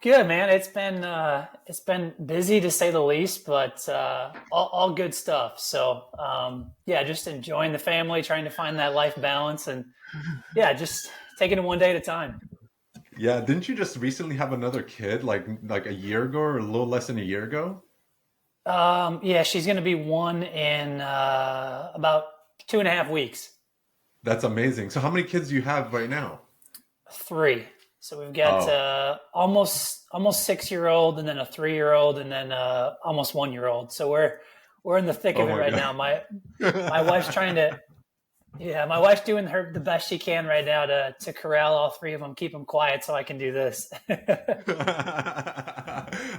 Good, man. It's been busy to say the least, but all good stuff. So yeah, just enjoying the family, trying to find that life balance, and yeah, just taking it one day at a time. Yeah, didn't you just recently have another kid, like a year ago or a little less than a year ago? Yeah, she's going to be one in about 2.5 weeks. That's amazing. So how many kids do you have right now? Three. So we've got Oh, almost 6 year old, and then a 3 year old, and then almost 1 year old. So we're in the thick oh of it my right now. My wife's God. trying to Yeah, my wife's doing the best she can right now to corral all three of them, keep them quiet, so I can do this.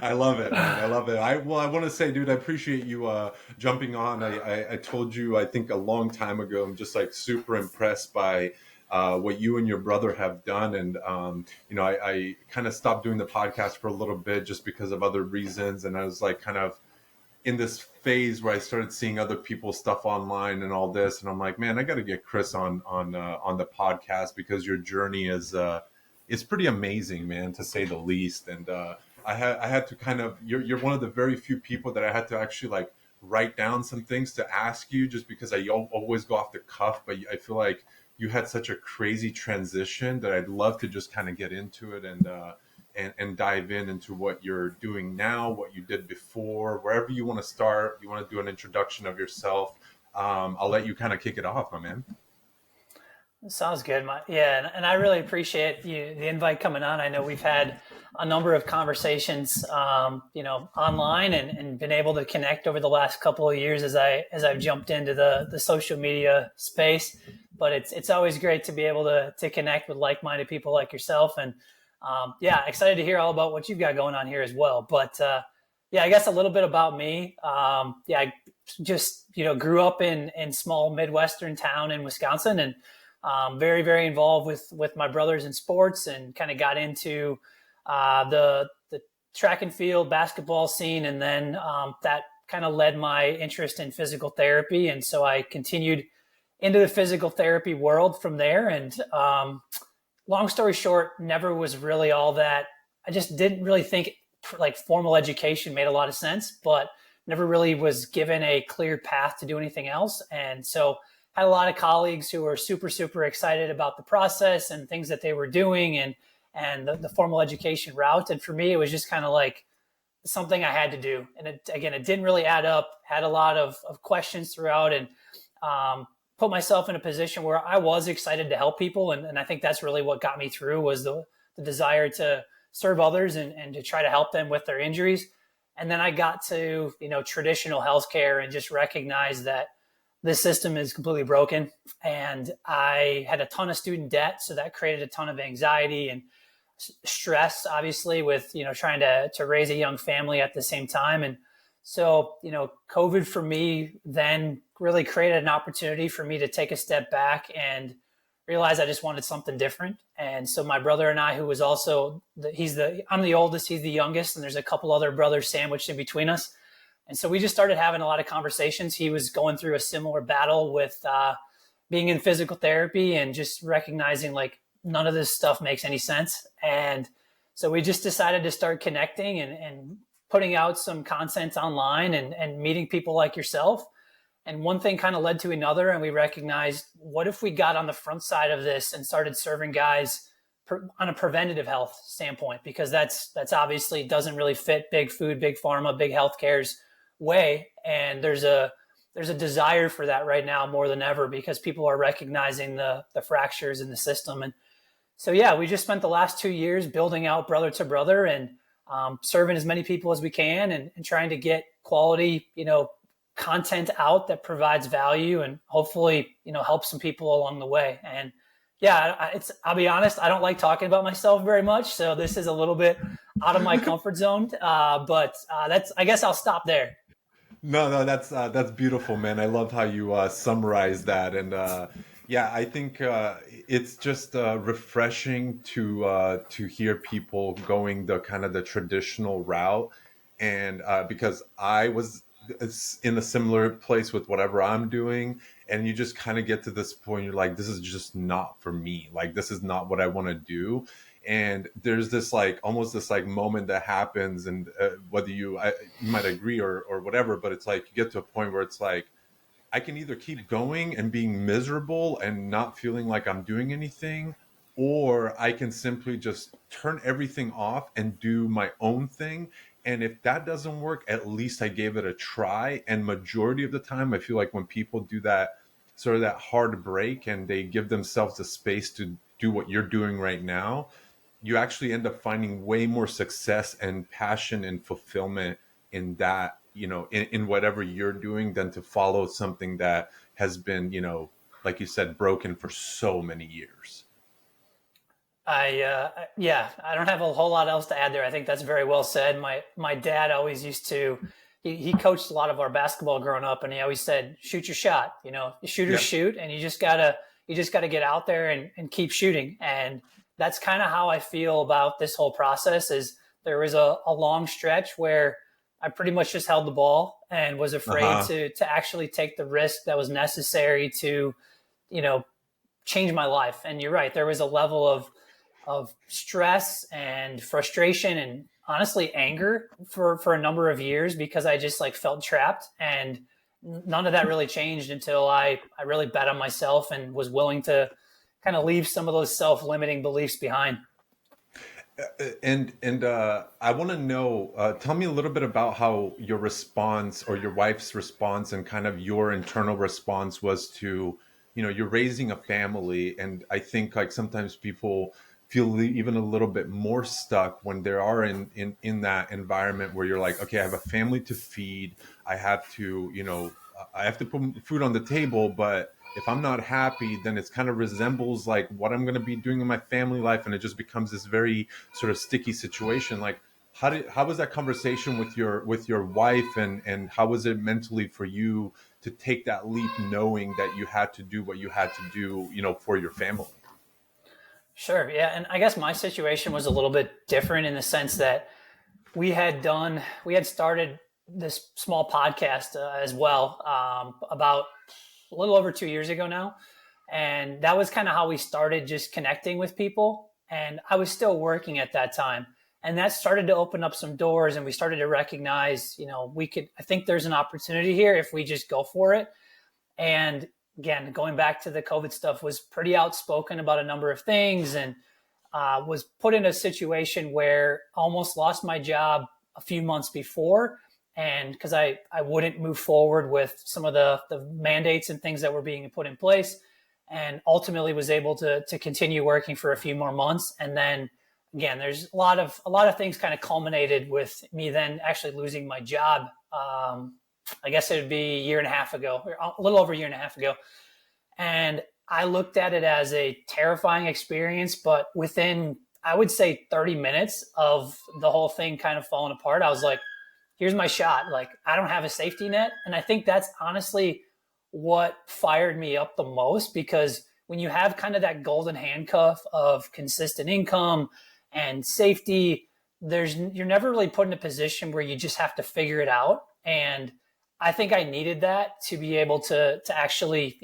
I love it, man. I love it. I want to say, dude, I appreciate you jumping on. I told you, I think a long time ago, I'm just like super impressed by what you and your brother have done. And I kind of stopped doing the podcast for a little bit just because of other reasons, and I was like kind of in this phase where I started seeing other people's stuff online and all this, and I'm like, man, I got to get Chris on the podcast because your journey is pretty amazing, man, to say the least. And I had to kind of you're one of the very few people that I had to actually like write down some things to ask you, just because I always go off the cuff, but I feel like you had such a crazy transition that I'd love to just kind of get into it and dive into what you're doing now, what you did before, wherever you want to start. You want to do an introduction of yourself. I'll let you kind of kick it off, my man. Sounds good. Yeah, and I really appreciate the invite coming on. I know we've had a number of conversations, online and been able to connect over the last couple of years as I've jumped into the social media space. But it's always great to be able to connect with like-minded people like yourself, and yeah, excited to hear all about what you've got going on here as well. But yeah, I guess a little bit about me. Yeah, I just grew up in small Midwestern town in Wisconsin, and very, very involved with my brothers in sports, and kind of got into the track and field basketball scene, and then that kind of led my interest in physical therapy, and so I continued into the physical therapy world from there. And long story short, never was really all that. I just didn't really think like formal education made a lot of sense, but never really was given a clear path to do anything else. And so had a lot of colleagues who were super, super excited about the process and things that they were doing, and the formal education route. And for me, it was just kind of like something I had to do. And again, it didn't really add up, had a lot of questions throughout, and put myself in a position where I was excited to help people. And I think that's really what got me through, was the desire to serve others, and to try to help them with their injuries. And then I got to, traditional healthcare, and just recognized that this system is completely broken. And I had a ton of student debt. So that created a ton of anxiety and stress, obviously, with, trying to raise a young family at the same time. And so, COVID for me then really created an opportunity for me to take a step back and realize I just wanted something different. And so my brother and I, who was also, I'm the oldest, he's the youngest, and there's a couple other brothers sandwiched in between us. And so we just started having a lot of conversations. He was going through a similar battle with being in physical therapy, and just recognizing like none of this stuff makes any sense. And so we just decided to start connecting, and putting out some content online, and meeting people like yourself. And one thing kind of led to another, and we recognized, what if we got on the front side of this and started serving guys on a preventative health standpoint? Because that's obviously doesn't really fit big food, big pharma, big healthcare's way. And there's a desire for that right now more than ever, because people are recognizing the fractures in the system. And so yeah, we just spent the last 2 years building out Brother to Brother, and serving as many people as we can, and trying to get quality, content out that provides value, and hopefully, help some people along the way. And yeah, I'll be honest, I don't like talking about myself very much, so this is a little bit out of my comfort zone. But I guess I'll stop there. No, that's beautiful, man. I love how you summarize that, and yeah, I think it's just refreshing to hear people going the kind of the traditional route, and because I was in a similar place with whatever I'm doing, and you just kind of get to this point, you're like, this is just not for me. Like, this is not what I want to do. And there's this like almost this like moment that happens, and whether you might agree or whatever, but it's like you get to a point where it's like I can either keep going and being miserable and not feeling like I'm doing anything, or I can simply just turn everything off and do my own thing. And if that doesn't work, at least I gave it a try. And majority of the time, I feel like when people do that sort of that hard break and they give themselves the space to do what you're doing right now, you actually end up finding way more success and passion and fulfillment in that, in whatever you're doing, than to follow something that has been, like you said, broken for so many years. Yeah, I don't have a whole lot else to add there. I think that's very well said. My dad always used to, he coached a lot of our basketball growing up, and he always said, "Shoot your shot." Shoot or Yeah. shoot, and you just gotta get out there and keep shooting. And that's kind of how I feel about this whole process. Is there was a long stretch where I pretty much just held the ball and was afraid Uh-huh. to actually take the risk that was necessary to, you know, change my life. And you're right, there was a level of stress and frustration and honestly anger for a number of years because I just like felt trapped, and none of that really changed until I really bet on myself and was willing to kind of leave some of those self-limiting beliefs behind. And I want to know, tell me a little bit about how your response or your wife's response and kind of your internal response was to, you're raising a family. And I think like sometimes people feel even a little bit more stuck when they are in that environment where you're like, okay, I have a family to feed. I have to, I have to put food on the table, but if I'm not happy, then it's kind of resembles like what I'm going to be doing in my family life. And it just becomes this very sort of sticky situation. Like, how was that conversation with your wife, and how was it mentally for you to take that leap, knowing that you had to do what you had to do, for your family? Sure, yeah, and I guess my situation was a little bit different in the sense that we had started this small podcast as well, about a little over 2 years ago now. And that was kind of how we started just connecting with people. And I was still working at that time. And that started to open up some doors, and we started to recognize, I think there's an opportunity here if we just go for it. And again, going back to the COVID stuff, was pretty outspoken about a number of things, and was put in a situation where I almost lost my job a few months before. And because I wouldn't move forward with some of the mandates and things that were being put in place, and ultimately was able to continue working for a few more months. And then again, there's a lot of things kind of culminated with me then actually losing my job. I guess it would be a year and a half ago, or a little over a year and a half ago. And I looked at it as a terrifying experience, but within, I would say, 30 minutes of the whole thing kind of falling apart, I was like, here's my shot. Like, I don't have a safety net. And I think that's honestly what fired me up the most, because when you have kind of that golden handcuff of consistent income and safety, you're never really put in a position where you just have to figure it out. And I think I needed that to be able to actually,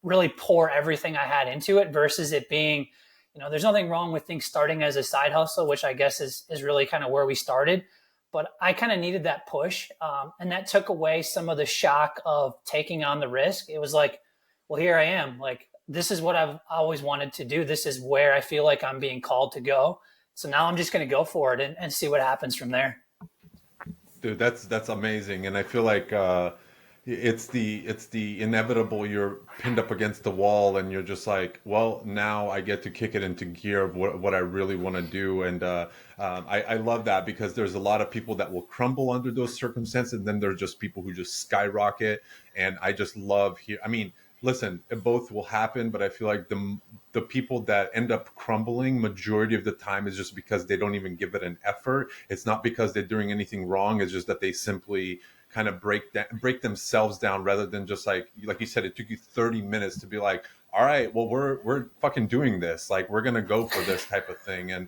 really pour everything I had into it, versus it being, there's nothing wrong with things starting as a side hustle, which I guess is really kind of where we started. But I kind of needed that push. And that took away some of the shock of taking on the risk. It was like, well, here I am. Like, this is what I've always wanted to do. This is where I feel like I'm being called to go. So now I'm just going to go for it and see what happens from there. Dude, that's amazing. And I feel like it's the inevitable. You're pinned up against the wall, and you're just like, well, now I get to kick it into gear of what I really want to do. And I love that, because there's a lot of people that will crumble under those circumstances, and then there's just people who just skyrocket. And I just love here. I mean, listen, both will happen, but I feel like the people that end up crumbling majority of the time is just because they don't even give it an effort. It's not because they're doing anything wrong. It's just that they simply kind of break themselves down, rather than just like you said, it took you 30 minutes to be like, all right, well, we're fucking doing this. Like, we're going to go for this type of thing. And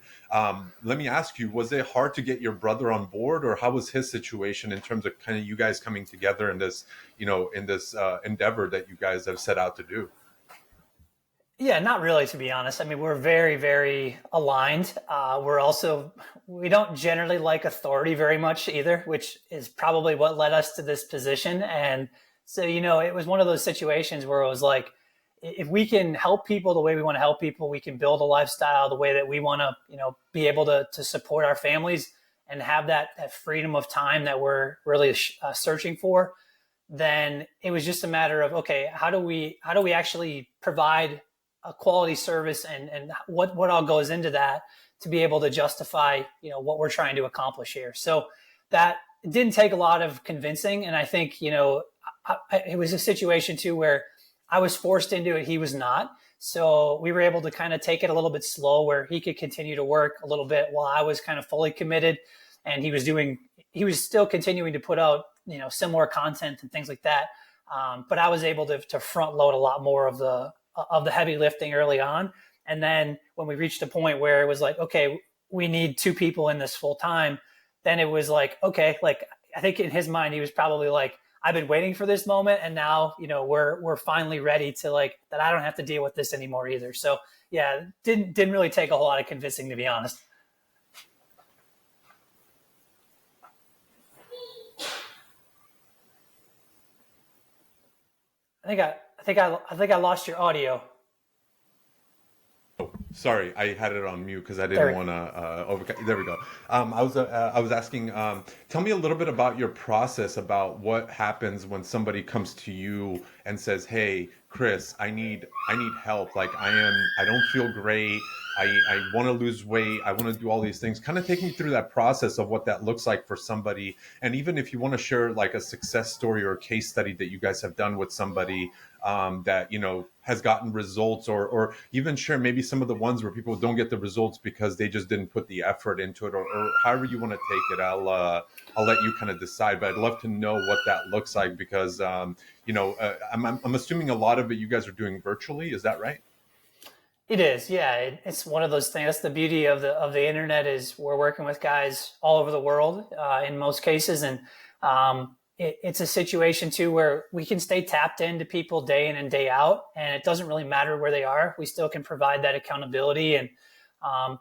let me ask you, was it hard to get your brother on board, or how was his situation in terms of kind of you guys coming together in this, in this endeavor that you guys have set out to do? Yeah, not really, to be honest. I mean, we're very, very aligned. We don't generally like authority very much either, which is probably what led us to this position. And so, it was one of those situations where it was like, if we can help people the way we want to help people, we can build a lifestyle the way that we want to, be able to support our families and have that freedom of time that we're really searching for. Then it was just a matter of, okay, how do we actually provide a quality service, and what all goes into that to be able to justify what we're trying to accomplish here. So that didn't take a lot of convincing, and I think it was a situation too where I was forced into it, he was not. So we were able to kind of take it a little bit slow, where he could continue to work a little bit while I was kind of fully committed, and he was still continuing to put out similar content and things like that. But I was able to front load a lot more of the heavy lifting early on. And then when we reached a point where it was like, okay, we need two people in this full time, then it was like, okay, like I think in his mind, he was probably like, I've been waiting for this moment. And now, we're finally ready to, like, that I don't have to deal with this anymore either. So yeah, didn't really take a whole lot of convincing, to be honest. I think I lost your audio. Sorry, I had it on mute because I didn't There. want to over. There we go. I was asking. Tell me a little bit about your process, about what happens when somebody comes to you and says, "Hey, Chris, I need help. Like I don't feel great. I want to lose weight. I want to do all these things." Kind of take me through that process of what that looks like for somebody, and even if you want to share like a success story or a case study that you guys have done with somebody that has gotten results, or even share maybe some of the ones where people don't get the results because they just didn't put the effort into it, or however you want to take it. I'll let you kind of decide, but I'd love to know what that looks like, because I'm assuming a lot of it you guys are doing virtually. Is that right? It is, yeah. It's one of those things. That's the beauty of the internet, is we're working with guys all over the world in most cases, and it's a situation too where we can stay tapped into people day in and day out, and it doesn't really matter where they are. We still can provide that accountability, and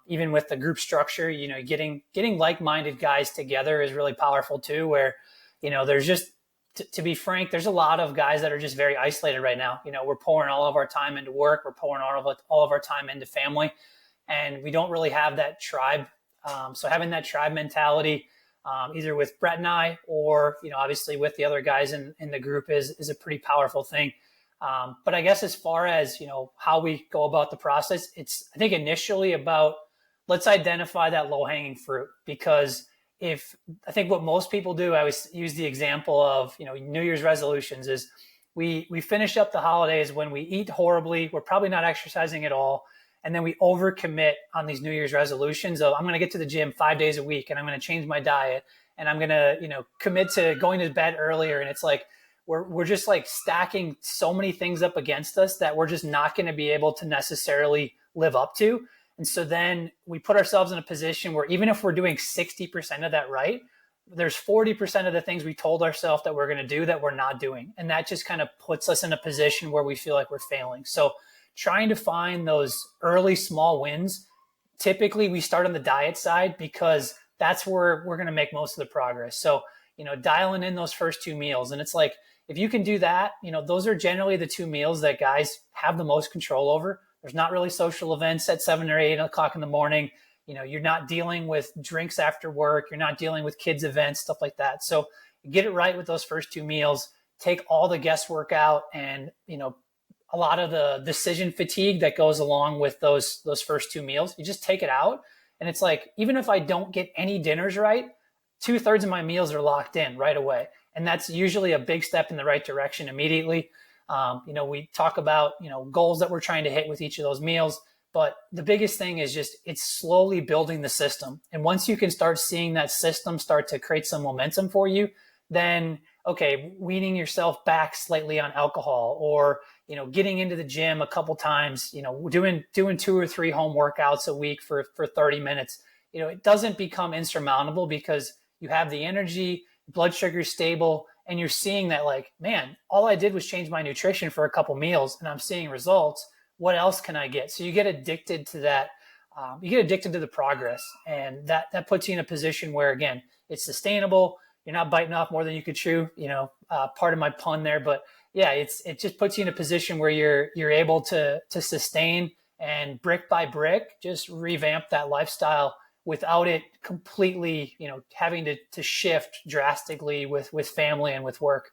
even with the group structure, getting like-minded guys together is really powerful too. Where there's just to be frank, there's a lot of guys that are just very isolated right now. We're pouring all of our time into work. We're pouring all of our time into family, and we don't really have that tribe. So having that tribe mentality, either with Brett and I, or obviously with the other guys in the group, is a pretty powerful thing. But I guess as far as how we go about the process, it's, I think, initially about, let's identify that low hanging fruit. Because if I think what most people do, I always use the example of New Year's resolutions, is we finish up the holidays when we eat horribly, we're probably not exercising at all, and then we overcommit on these New Year's resolutions of, I'm going to get to the gym 5 days a week, and I'm going to change my diet, and I'm going to commit to going to bed earlier. And it's like we're just like stacking so many things up against us that we're just not going to be able to necessarily live up to. And so then we put ourselves in a position where, even if we're doing 60% of that right, there's 40% of the things we told ourselves that we're going to do that we're not doing. And that just kind of puts us in a position where we feel like we're failing. So trying to find those early small wins. Typically we start on the diet side, because that's where we're going to make most of the progress. So, dialing in those first two meals. And it's like, if you can do that, those are generally the two meals that guys have the most control over. There's not really social events at 7 or 8 o'clock in the morning. You're not dealing with drinks after work. You're not dealing with kids' events, stuff like that. So get it right with those first two meals. Take all the guesswork out, and a lot of the decision fatigue that goes along with those first two meals. You just take it out, and it's like, even if I don't get any dinners right, 2/3 of my meals are locked in right away, and that's usually a big step in the right direction immediately. We talk about goals that we're trying to hit with each of those meals, but the biggest thing is just, it's slowly building the system. And once you can start seeing that system start to create some momentum for you, then okay, weaning yourself back slightly on alcohol, or getting into the gym a couple times, doing 2 or 3 home workouts a week for 30 minutes. It doesn't become insurmountable, because you have the energy, blood sugar stable, and you're seeing that, like, man, all I did was change my nutrition for a couple meals and I'm seeing results. what else can I get? So you get addicted to that. You get addicted to the progress, and that puts you in a position where, again, it's sustainable. You're not biting off more than you could chew. Part of my pun there, but yeah, it just puts you in a position where you're able to sustain and brick by brick just revamp that lifestyle without it completely, having to shift drastically with family and with work.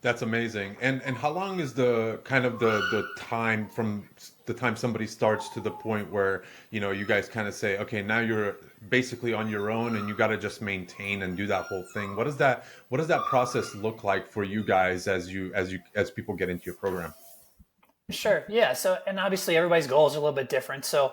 That's amazing. And how long is the kind of the time from the time somebody starts to the point where, you guys kind of say, okay, now you're basically on your own and you got to just maintain and do that whole thing. What does that process look like for you guys as people get into your program? Sure. Yeah. So, and obviously everybody's goals are a little bit different. So,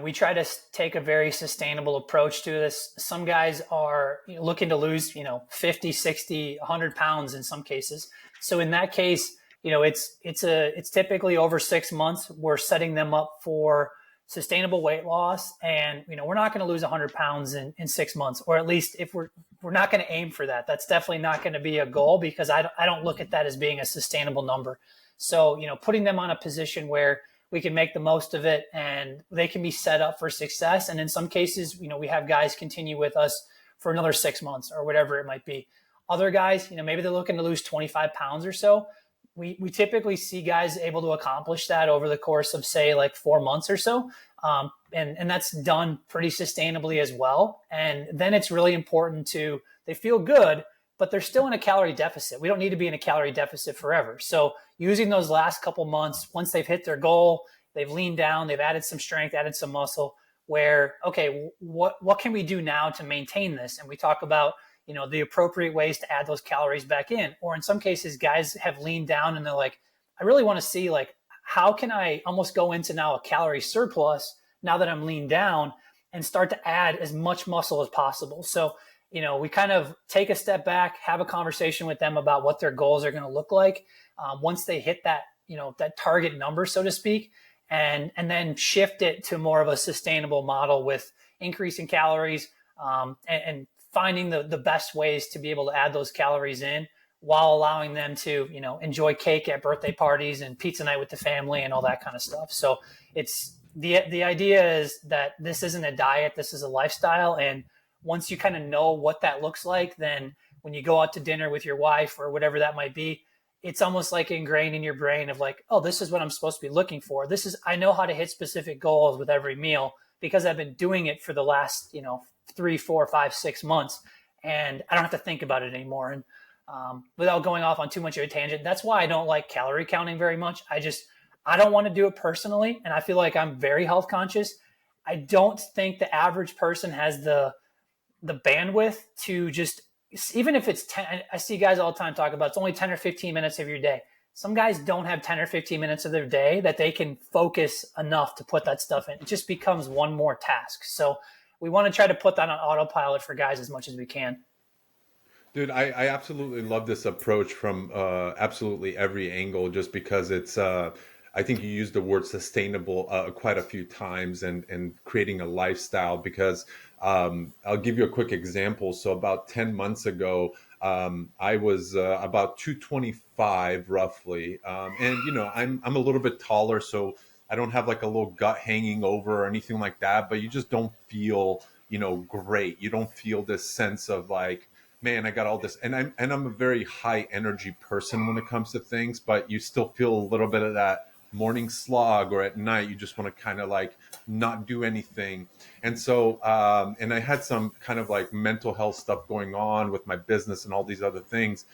we try to take a very sustainable approach to this. Some guys are looking to lose, 50, 60, 100 pounds in some cases. So in that case, it's typically over 6 months. We're setting them up for sustainable weight loss. And, we're not going to lose 100 pounds in 6 months, or at least if we're not going to aim for that. That's definitely not going to be a goal, because I don't look at that as being a sustainable number. So, putting them on a position where we can make the most of it and they can be set up for success. And in some cases, we have guys continue with us for another 6 months or whatever it might be. Other guys, maybe they're looking to lose 25 pounds or so. We typically see guys able to accomplish that over the course of, say, like 4 months or so. And that's done pretty sustainably as well. And then it's really important they feel good, but they're still in a calorie deficit. We don't need to be in a calorie deficit forever. So using those last couple months, once they've hit their goal, they've leaned down, they've added some strength, added some muscle, where, okay, what can we do now to maintain this? And we talk about, the appropriate ways to add those calories back in. Or in some cases, guys have leaned down and they're like, I really want to see, like, how can I almost go into now a calorie surplus now that I'm leaned down and start to add as much muscle as possible. So, we kind of take a step back, have a conversation with them about what their goals are going to look like once they hit that, that target number, so to speak, and then shift it to more of a sustainable model with increasing calories and finding the best ways to be able to add those calories in while allowing them to, enjoy cake at birthday parties and pizza night with the family and all that kind of stuff. So it's the idea is that this isn't a diet, this is a lifestyle. And once you kind of know what that looks like, then when you go out to dinner with your wife or whatever that might be, it's almost like ingrained in your brain of like, oh, this is what I'm supposed to be looking for. I know how to hit specific goals with every meal because I've been doing it for the last, 3, 4, 5, 6 months. And I don't have to think about it anymore. And without going off on too much of a tangent, that's why I don't like calorie counting very much. I don't want to do it personally. And I feel like I'm very health conscious. I don't think the average person has the bandwidth to just, even if it's 10, I see guys all the time talk about it's only 10 or 15 minutes of your day. Some guys don't have 10 or 15 minutes of their day that they can focus enough to put that stuff in. It just becomes one more task. So we want to try to put that on autopilot for guys as much as we can. Dude, I absolutely love this approach from absolutely every angle, just because I think you used the word sustainable quite a few times, and creating a lifestyle. Because I'll give you a quick example. So about 10 months ago, I was about 225 roughly. And, I'm a little bit taller, so I don't have like a little gut hanging over or anything like that, but you just don't feel, great. You don't feel this sense of like, man, I got all this. And I'm a very high energy person when it comes to things, but you still feel a little bit of that morning slog, or at night you just want to kind of like not do anything. And so and I had some kind of like mental health stuff going on with my business and all these other things.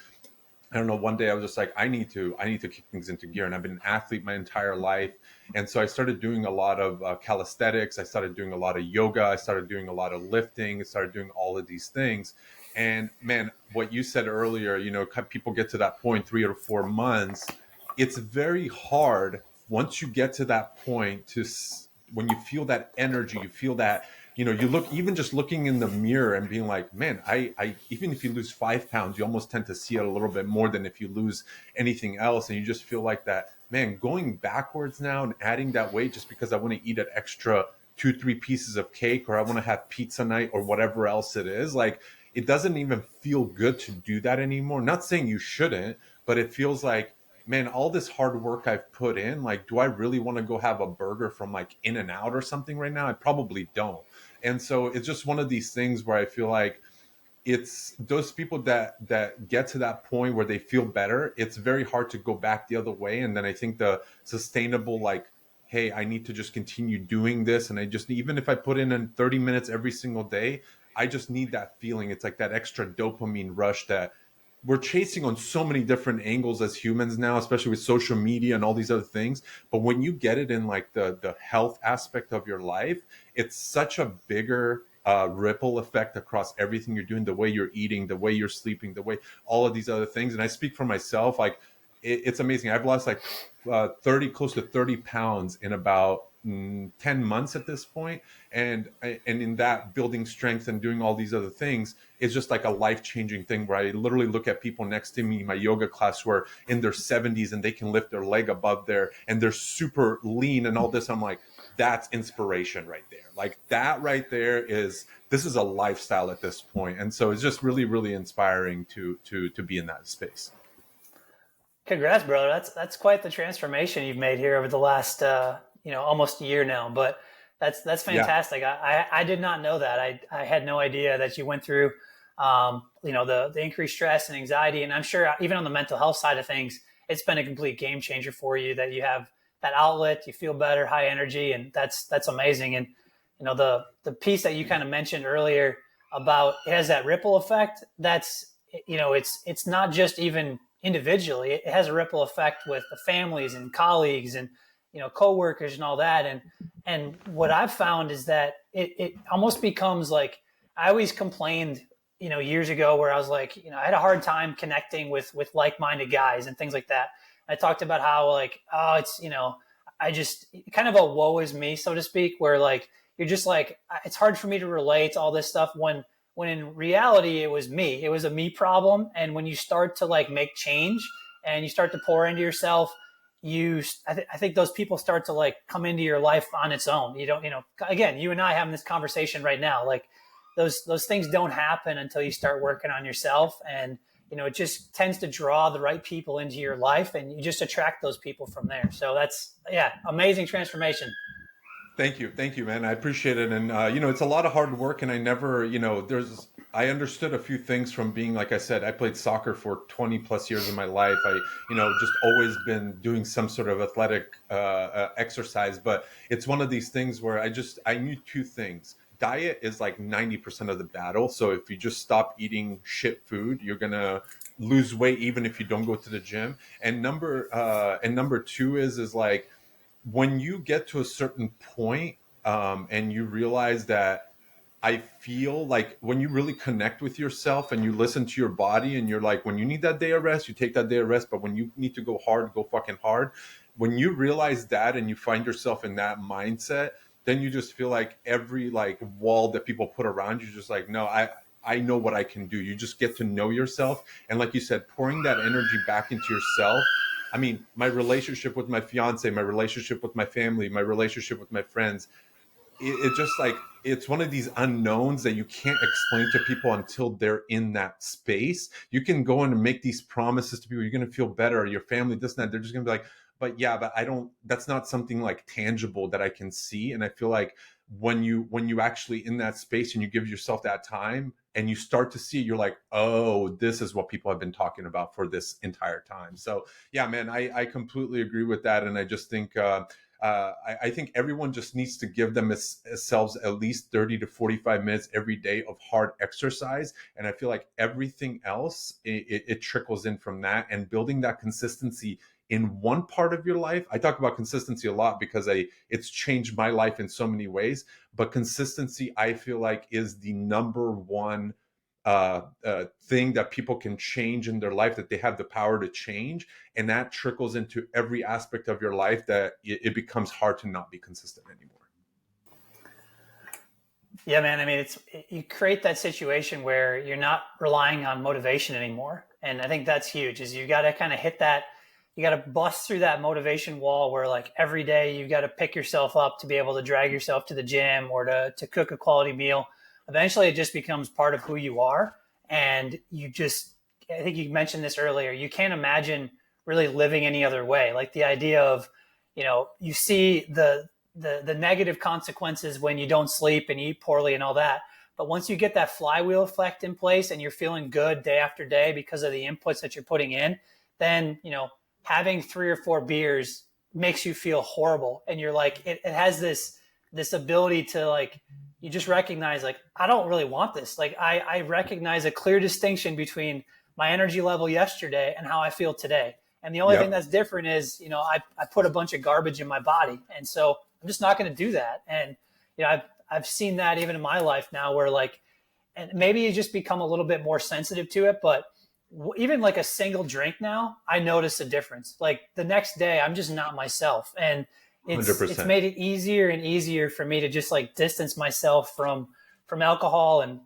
I don't know, one day I was just like, I need to kick things into gear. And I've been an athlete my entire life. And so I started doing a lot of calisthenics. I started doing a lot of yoga. I started doing a lot of lifting. I started doing all of these things. And man, what you said earlier, people get to that point 3 or 4 months. It's very hard once you get to that point when you feel that energy, you feel that, you look, even just looking in the mirror and being like, man, I even if you lose 5 pounds, you almost tend to see it a little bit more than if you lose anything else. And you just feel like that, man, going backwards now and adding that weight just because I want to eat an extra 2-3 pieces of cake, or I want to have pizza night, or whatever else it is. Like, it doesn't even feel good to do that anymore. Not saying you shouldn't, but it feels like man, all this hard work I've put in, like, do I really want to go have a burger from like In and Out or something right now? I probably don't. And so it's just one of these things where I feel like it's those people that get to that point where they feel better, it's very hard to go back the other way. And then I think the sustainable, like, hey, I need to just continue doing this, and I just, even if I put in 30 minutes every single day, I just need that feeling. It's like that extra dopamine rush that we're chasing on so many different angles as humans now, especially with social media and all these other things. But when you get it in like the health aspect of your life, it's such a bigger ripple effect across everything you're doing, the way you're eating, the way you're sleeping, the way all of these other things. And I speak for myself, like it's amazing. I've lost like 30, close to 30 pounds in about 10 months at this point. And in that, building strength and doing all these other things is just like a life-changing thing, where I literally look at people next to me in my yoga class who are in their 70s and they can lift their leg above there and they're super lean and all this. I'm like, that's inspiration right there. Like that right there is, this is a lifestyle at this point. And so it's just really, really inspiring to be in that space. Congrats, brother. That's quite the transformation you've made here over the last almost a year now. But that's Yeah. fantastic. I did not know that. I had no idea that you went through the increased stress and anxiety. And I'm sure even on the mental health side of things, it's been a complete game changer for you that you have that outlet, you feel better, high energy, and that's amazing. And the piece that you kind of mentioned earlier about it has that ripple effect. That's it's not just even individually, it has a ripple effect with the families and colleagues and coworkers and all that. And what I've found is that it almost becomes like, I always complained years ago, where I was like, I had a hard time connecting with like-minded guys and things like that. I talked about how like, oh, it's I just kind of a woe is me, so to speak, where like you're just like, it's hard for me to relate to all this stuff, when in reality it was me. It was a me problem. And when you start to like make change and you start to pour into yourself, I think those people start to like come into your life on its own. You don't, again, you and I having this conversation right now, like those things don't happen until you start working on yourself. And it just tends to draw the right people into your life, and you just attract those people from there. So that's, yeah, amazing transformation. Thank you, man. I appreciate it. And it's a lot of hard work, and I never, I understood a few things from being, like I said, I played soccer for 20 plus years of my life. I, just always been doing some sort of athletic exercise. But it's one of these things where I knew two things. Diet is like 90% of the battle. So if you just stop eating shit food, you're gonna lose weight even if you don't go to the gym. And number two is like, when you get to a certain point, and you realize that, I feel like when you really connect with yourself and you listen to your body, and you're like, when you need that day of rest, you take that day of rest. But when you need to go hard, go fucking hard. When you realize that and you find yourself in that mindset, then you just feel like every like wall that people put around you, just like, no, I know what I can do. You just get to know yourself. And like you said, pouring that energy back into yourself. I mean, my relationship with my fiance, my relationship with my family, my relationship with my friends, it just like, it's one of these unknowns that you can't explain to people until they're in that space. You can go in and make these promises to people, you're going to feel better, or your family, this and that. They're just going to be like, but yeah, but I don't, that's not something like tangible that I can see. And I feel like when you actually in that space and you give yourself that time and you start to see, you're like, oh, this is what people have been talking about for this entire time. So yeah, man, I completely agree with that. And I just think, I think everyone just needs to give themselves at least 30 to 45 minutes every day of hard exercise. And I feel like everything else, it trickles in from that, and building that consistency in one part of your life. I talk about consistency a lot because it's changed my life in so many ways. But consistency, I feel like, is the number one thing that people can change in their life, that they have the power to change. And that trickles into every aspect of your life, that it becomes hard to not be consistent anymore. Yeah, man. I mean, you create that situation where you're not relying on motivation anymore. And I think that's huge, is you got to kind of hit that, you got to bust through that motivation wall where like every day you got to pick yourself up to be able to drag yourself to the gym or to cook a quality meal. Eventually it just becomes part of who you are. And I think you mentioned this earlier, you can't imagine really living any other way. Like the idea of, you see the negative consequences when you don't sleep and eat poorly and all that. But once you get that flywheel effect in place and you're feeling good day after day because of the inputs that you're putting in, then, having 3 or 4 beers makes you feel horrible. And you're like, it has this ability to, like, you just recognize, like, I don't really want this. Like, I recognize a clear distinction between my energy level yesterday and how I feel today. And the only thing that's different is, I put a bunch of garbage in my body. And so I'm just not going to do that. And, I've seen that even in my life now where, like, and maybe you just become a little bit more sensitive to it, but even like a single drink now, I notice a difference. Like the next day, I'm just not myself. And it's 100%. made it easier and easier for me to just like distance myself from alcohol and,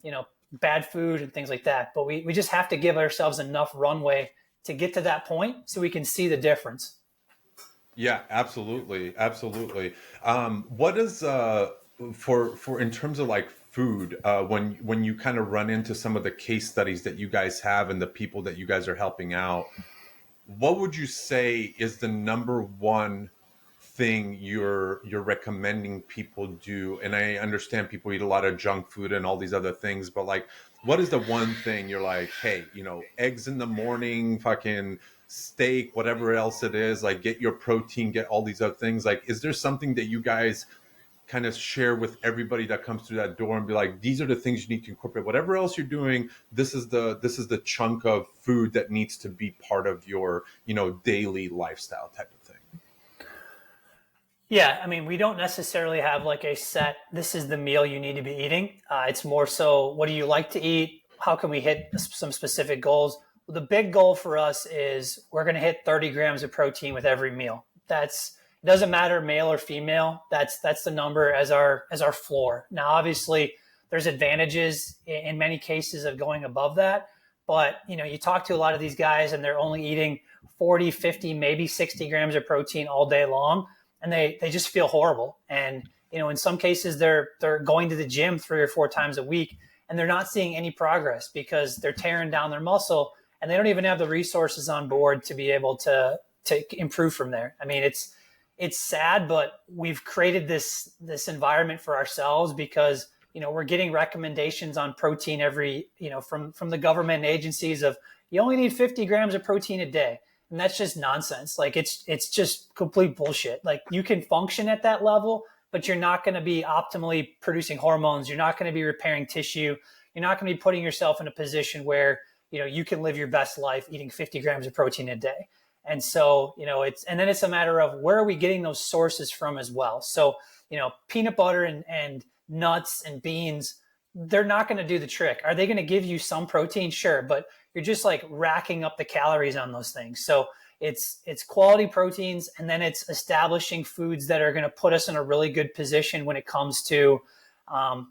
bad food and things like that. But we just have to give ourselves enough runway to get to that point so we can see the difference. Yeah, absolutely. Absolutely. What is, for in terms of like food, when you kind of run into some of the case studies that you guys have and the people that you guys are helping out, what would you say is the number one thing you're recommending people do? And I understand people eat a lot of junk food and all these other things, but like, what is the one thing you're like, hey, eggs in the morning, fucking steak, whatever else it is, like get your protein, get all these other things. Like, is there something that you guys kind of share with everybody that comes through that door and be like, these are the things you need to incorporate, whatever else you're doing, this is the chunk of food that needs to be part of your daily lifestyle type of thing? Yeah, I mean, we don't necessarily have like a set, this is the meal you need to be eating. It's more so, what do you like to eat? How can we hit some specific goals? Well, the big goal for us is we're going to hit 30 grams of protein with every meal. It doesn't matter male or female. That's the number as our floor. Now, obviously, there's advantages in many cases of going above that. But, you talk to a lot of these guys and they're only eating 40, 50, maybe 60 grams of protein all day long. And they just feel horrible. And, in some cases they're going to the gym 3 or 4 times a week and they're not seeing any progress because they're tearing down their muscle and they don't even have the resources on board to be able to improve from there. I mean, it's sad, but we've created this environment for ourselves because, we're getting recommendations on protein every, from the government agencies of you only need 50 grams of protein a day. And that's just nonsense. Like it's just complete bullshit. Like you can function at that level, but you're not going to be optimally producing hormones. You're not going to be repairing tissue. You're not going to be putting yourself in a position where, you can live your best life eating 50 grams of protein a day. And so, and then it's a matter of where are we getting those sources from as well. So, peanut butter and nuts and beans, they're not going to do the trick. Are they going to give you some protein? Sure. But you're just like racking up the calories on those things. So it's quality proteins, and then it's establishing foods that are going to put us in a really good position when it comes to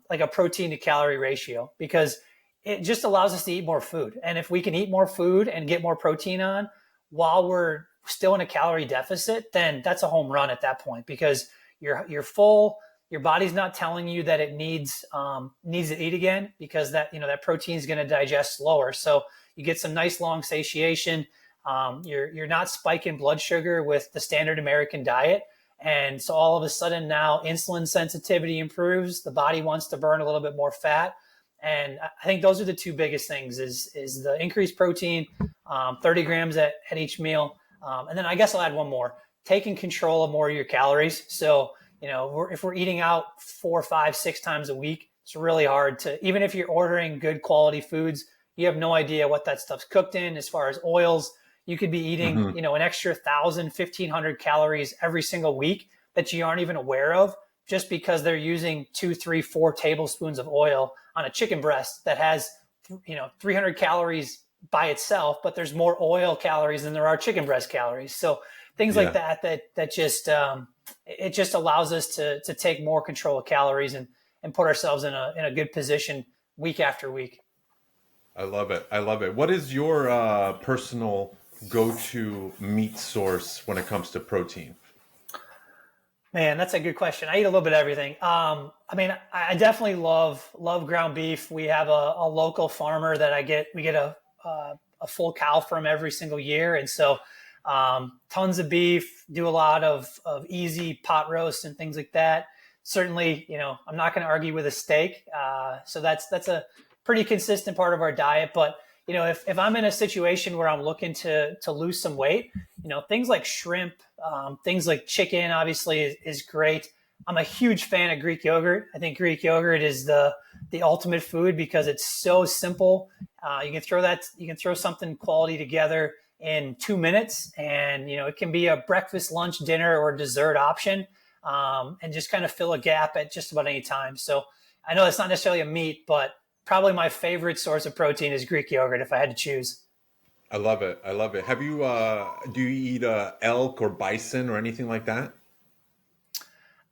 like a protein to calorie ratio, because it just allows us to eat more food. And if we can eat more food and get more protein on while we're still in a calorie deficit, then that's a home run at that point, because you're full. Your body's not telling you that it needs to eat again, because that protein is going to digest slower. So you get some nice long satiation. You're not spiking blood sugar with the standard American diet. And so all of a sudden now insulin sensitivity improves. The body wants to burn a little bit more fat. And I think those are the two biggest things is the increased protein, 30 grams at each meal. And then I guess I'll add one more, taking control of more of your calories. So, if we're eating out 4, 5, 6 times a week, it's really hard to, even if you're ordering good quality foods, you have no idea what that stuff's cooked in as far as oils. You could be eating, an extra 1,000, 1,500 calories every single week that you aren't even aware of, just because they're using 2, 3, 4 tablespoons of oil on a chicken breast that has, 300 calories by itself, but there's more oil calories than there are chicken breast calories. So things like that just, it just allows us to take more control of calories and put ourselves in a good position week after week. I love it. I love it. What is your personal go-to meat source when it comes to protein? Man, that's a good question. I eat a little bit of everything. I mean, I definitely love ground beef. We have a local farmer that we get a full cow from every single year. And so Tons of beef, do a lot of easy pot roast and things like that. Certainly, I'm not going to argue with a steak. So that's a pretty consistent part of our diet. But, if I'm in a situation where I'm looking to lose some weight, things like shrimp, things like chicken, obviously is great. I'm a huge fan of Greek yogurt. I think Greek yogurt is the ultimate food because it's so simple. You can throw something quality together in 2 minutes, and it can be a breakfast, lunch, dinner, or dessert option, and just kind of fill a gap at just about any time. So I know it's not necessarily a meat, but probably my favorite source of protein is Greek yogurt if I had to choose. I love it. I love it. Have you do you eat elk or bison or anything like that?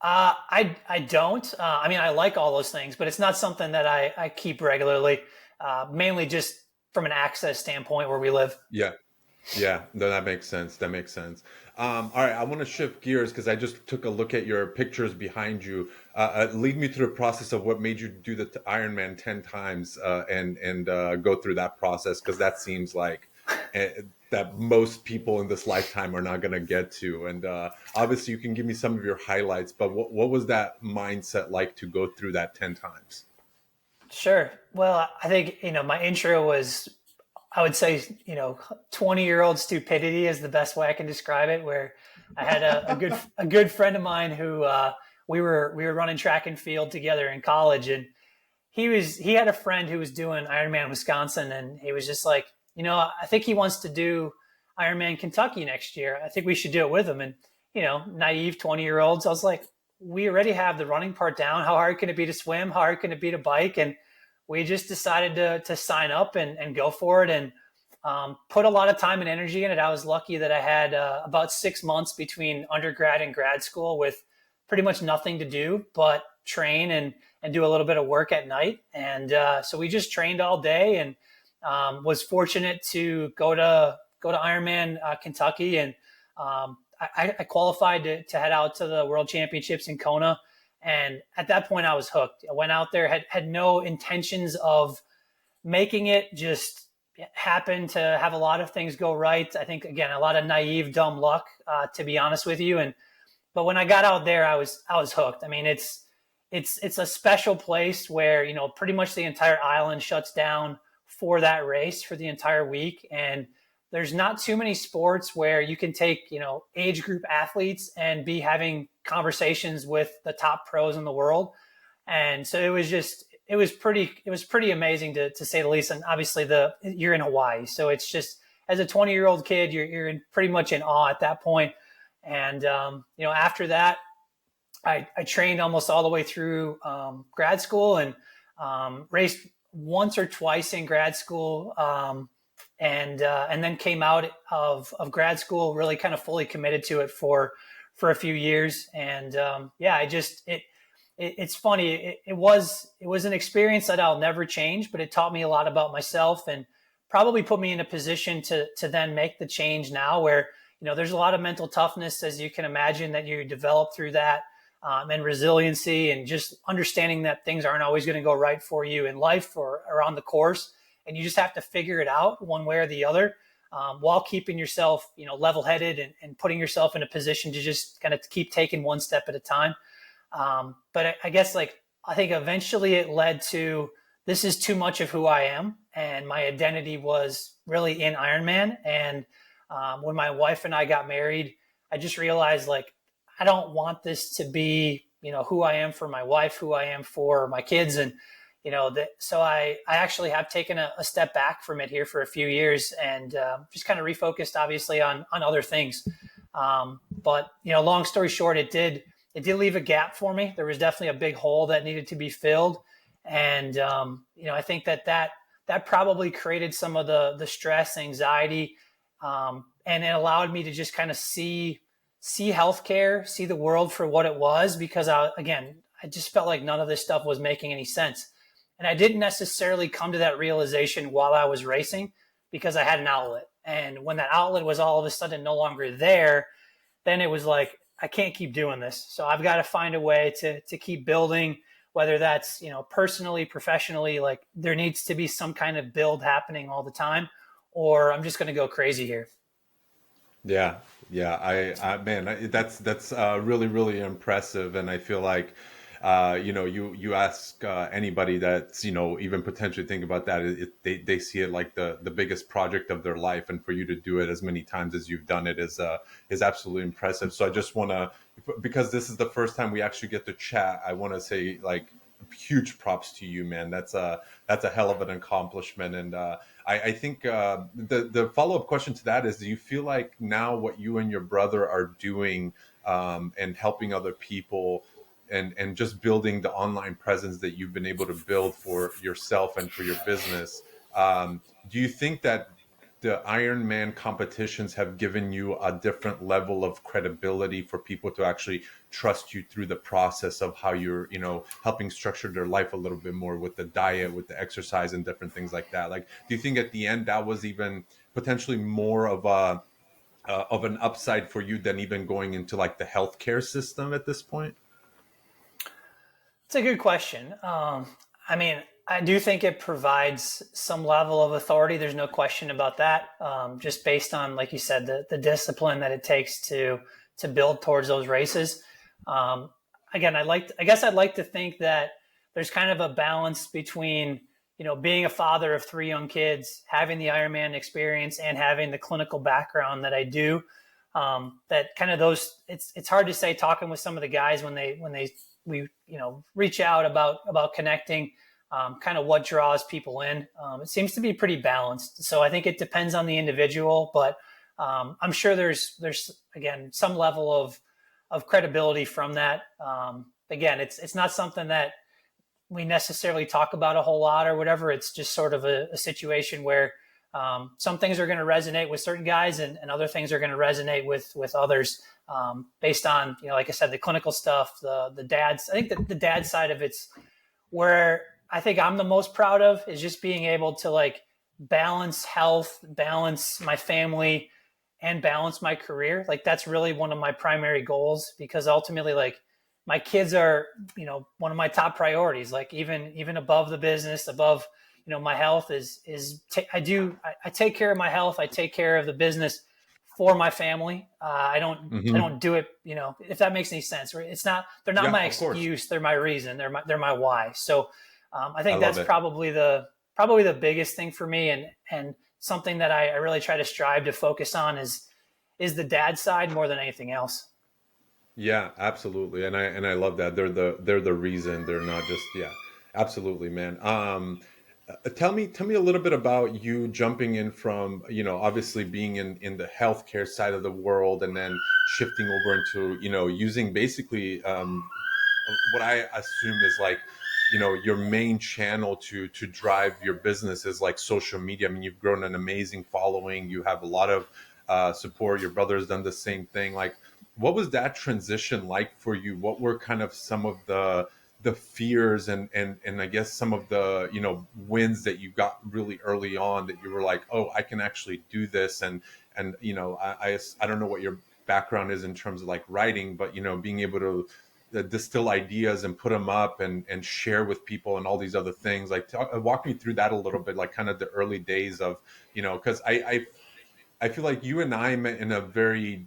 I don't. I mean, I like all those things, but it's not something that I keep regularly. Mainly just from an access standpoint where we live. Yeah. Yeah, no, that makes sense. That makes sense. All right, I want to shift gears because I just took a look at your pictures behind you. Lead me through the process of what made you do the Ironman 10 times and go through that process, because that seems like that most people in this lifetime are not going to get to. And obviously, you can give me some of your highlights, but what was that mindset like to go through that 10 times? Sure. Well, I think, my intro was, I would say, 20-year-old stupidity is the best way I can describe it, where I had a good friend of mine who we were running track and field together in college, and he had a friend who was doing Ironman Wisconsin, and he was just like, I think he wants to do Ironman Kentucky next year. I think we should do it with him. And, naive 20-year-olds, I was like, we already have the running part down. How hard can it be to swim? How hard can it be to bike? And we just decided to sign up and go for it, and put a lot of time and energy in it. I was lucky that I had about 6 months between undergrad and grad school with pretty much nothing to do but train and do a little bit of work at night. And so we just trained all day, and was fortunate to go to Ironman Kentucky, and I qualified to head out to the World Championships in Kona. And at that point, I was hooked. I went out there, had no intentions of making it, just happened to have a lot of things go right. I think, again, a lot of naive, dumb luck, to be honest with you. But when I got out there, I was hooked. I mean, it's a special place where, pretty much the entire island shuts down for that race for the entire week. And there's not too many sports where you can take, age group athletes and be having conversations with the top pros in the world. And so it was pretty amazing to say the least. And obviously you're in Hawaii. So it's just, as a 20-year-old kid, you're pretty much in awe at that point. And, after that, I trained almost all the way through grad school, and raced once or twice in grad school, and then came out of grad school really kind of fully committed to it for a few years. And it's funny. It was an experience that I'll never change, but it taught me a lot about myself, and probably put me in a position to then make the change now, where there's a lot of mental toughness, as you can imagine, that you develop through that. And resiliency, and just understanding that things aren't always going to go right for you in life or on the course. And you just have to figure it out one way or the other, while keeping yourself, level-headed, and putting yourself in a position to just kind of keep taking one step at a time. But I guess, I think eventually it led to, this is too much of who I am. And my identity was really in Ironman. And when my wife and I got married, I just realized, I don't want this to be, who I am for my wife, who I am for my kids. And, so I actually have taken a step back from it here for a few years, and just kind of refocused, obviously, on other things. But, long story short, it did leave a gap for me. There was definitely a big hole that needed to be filled. And, I think that probably created some of the stress, anxiety, and it allowed me to just kind of see healthcare, see the world for what it was, because I just felt like none of this stuff was making any sense. And I didn't necessarily come to that realization while I was racing, because I had an outlet. And when that outlet was all of a sudden no longer there, then it was like, I can't keep doing this. So I've got to find a way to keep building, whether that's, personally, professionally. There needs to be some kind of build happening all the time, or I'm just going to go crazy here. Yeah, yeah. Man, that's really, really impressive, and I feel like, you ask anybody that's even potentially think about that, they see it like the biggest project of their life, and for you to do it as many times as you've done it is absolutely impressive. So I just want to, because this is the first time we actually get to chat, I want to say like huge props to you, man. That's a hell of an accomplishment, and I think the follow up question to that is: do you feel like now what you and your brother are doing, and helping other people, and just building the online presence that you've been able to build for yourself and for your business, do you think that the Ironman competitions have given you a different level of credibility for people to actually trust you through the process of how you're, helping structure their life a little bit more with the diet, with the exercise, and different things like that? Like, do you think at the end that was even potentially more of an upside for you than even going into like the healthcare system at this point? It's a good question. I mean, I do think it provides some level of authority. There's no question about that. Just based on, like you said, the discipline that it takes to build towards those races. Again, I guess I'd like to think that there's kind of a balance between, being a father of three young kids, having the Ironman experience, and having the clinical background that I do. That kind of those, it's hard to say, talking with some of the guys when we reach out about connecting, kind of what draws people in. It seems to be pretty balanced. So I think it depends on the individual, but I'm sure there's again some level of credibility from that. Again, it's not something that we necessarily talk about a whole lot or whatever. It's just sort of a situation where some things are going to resonate with certain guys, and other things are going to resonate with others, based on, like I said, the clinical stuff, the dads. I think that the dad side of it's where I think I'm the most proud of, is just being able to like balance health, balance my family, and balance my career. Like that's really one of my primary goals, because ultimately, like, my kids are, one of my top priorities. Like even above the business, above, my health I take care of my health. I take care of the business for my family. I Hmm. don't do it, if that makes any sense. Right? They're not Yeah, my of course. excuse. They're my reason. They're my why. So I I think love that's it. probably the biggest thing for me, and something that I really try to strive to focus on is the dad side more than anything else. Yeah, absolutely. And I love that. They're the reason. They're not just, yeah. Absolutely, man. Tell me a little bit about you jumping in from, obviously being in the healthcare side of the world, and then shifting over into, using basically, what I assume is like, your main channel to drive your business is like social media. I mean, you've grown an amazing following. You have a lot of support. Your brother's done the same thing. Like, what was that transition like for you? What were kind of some of the fears, and I guess some of the wins that you got really early on, that you were like, oh, I can actually do this? And I don't know what your background is in terms of like writing, but being able to distill ideas and put them up and share with people and all these other things. Like, walk me through that a little bit, like kind of the early days of, because I feel like you and I met in a very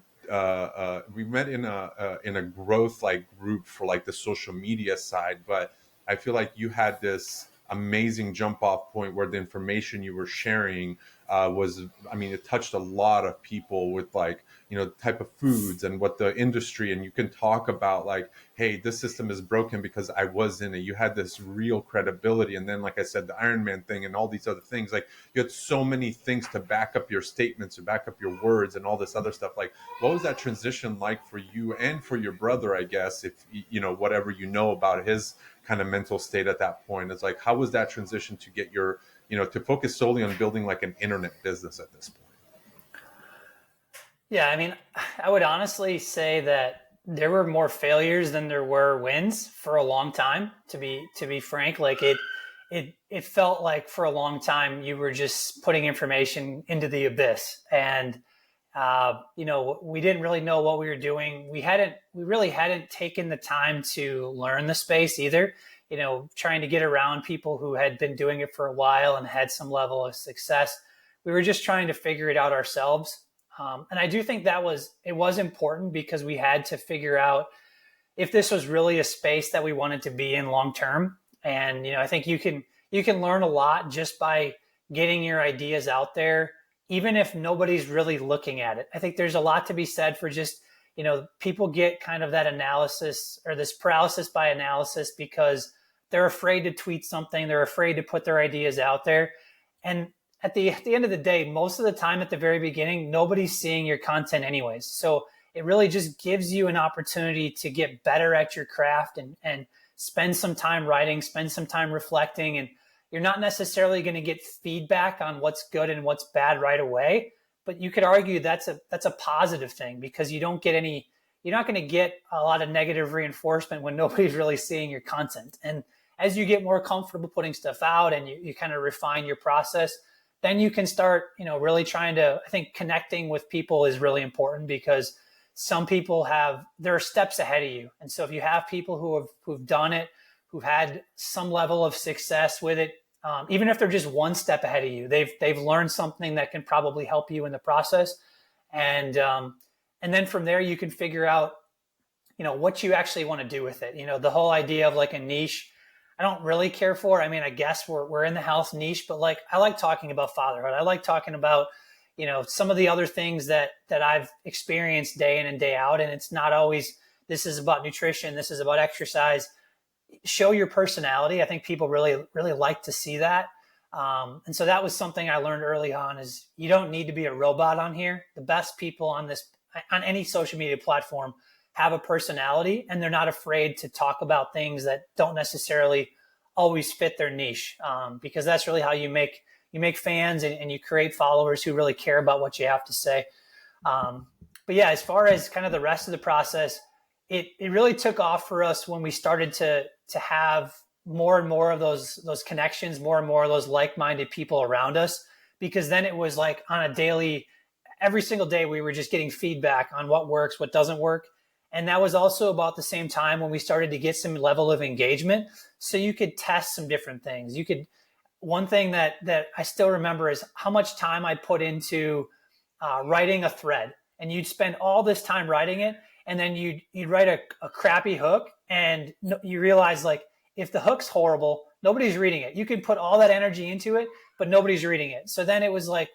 we met in a growth like group for like the social media side, but I feel like you had this amazing jump off point where the information you were sharing was, I mean, it touched a lot of people with like, the type of foods and what the industry, and you can talk about like, hey, this system is broken because I was in it. You had this real credibility, and then like I said, the Ironman thing and all these other things, like you had so many things to back up your statements, to back up your words, and all this other stuff. Like, what was that transition like for you and for your brother? I guess, if whatever about his kind of mental state at that point, it's like, how was that transition to get your, to focus solely on building like an internet business at this point? Yeah, I mean, I would honestly say that there were more failures than there were wins for a long time. To be frank, like it felt like for a long time you were just putting information into the abyss, and we didn't really know what we were doing. We really hadn't taken the time to learn the space either. Trying to get around people who had been doing it for a while and had some level of success. We were just trying to figure it out ourselves. And I do think it was important because we had to figure out if this was really a space that we wanted to be in long term. And, I think you can learn a lot just by getting your ideas out there, even if nobody's really looking at it. I think there's a lot to be said for just, people get kind of that analysis or this paralysis by analysis because they're afraid to tweet something. They're afraid to put their ideas out there. And at the end of the day, most of the time at the very beginning, nobody's seeing your content anyways. So it really just gives you an opportunity to get better at your craft and spend some time writing, spend some time reflecting. And you're not necessarily going to get feedback on what's good and what's bad right away. But you could argue that's a positive thing because you're not going to get a lot of negative reinforcement when nobody's really seeing your content. And as you get more comfortable putting stuff out and you kind of refine your process, then you can start, really trying to, I think connecting with people is really important because some people they're steps ahead of you. And so if you have people who've done it, who've had some level of success with it, even if they're just one step ahead of you, they've learned something that can probably help you in the process. And then from there, you can figure out, what you actually want to do with it. The whole idea of like a niche, I don't really care for. I mean, I guess we're in the health niche, but like, I like talking about fatherhood. I like talking about, some of the other things that I've experienced day in and day out. And it's not always, this is about nutrition. This is about exercise. Show your personality. I think people really, really like to see that. And so that was something I learned early on is you don't need to be a robot on here. The best people on any social media platform have a personality and they're not afraid to talk about things that don't necessarily always fit their niche. Because that's really how you make fans and you create followers who really care about what you have to say. But yeah, as far as kind of the rest of the process, it really took off for us when we started to have more and more of those connections, more and more of those like-minded people around us, because then it was like on a daily, every single day, we were just getting feedback on what works, what doesn't work. And that was also about the same time when we started to get some level of engagement. So you could test some different things. One thing that I still remember is how much time I put into writing a thread, and you'd spend all this time writing it. And then you'd write a crappy hook and you realize like, if the hook's horrible, nobody's reading it. You can put all that energy into it, but nobody's reading it. So then it was like,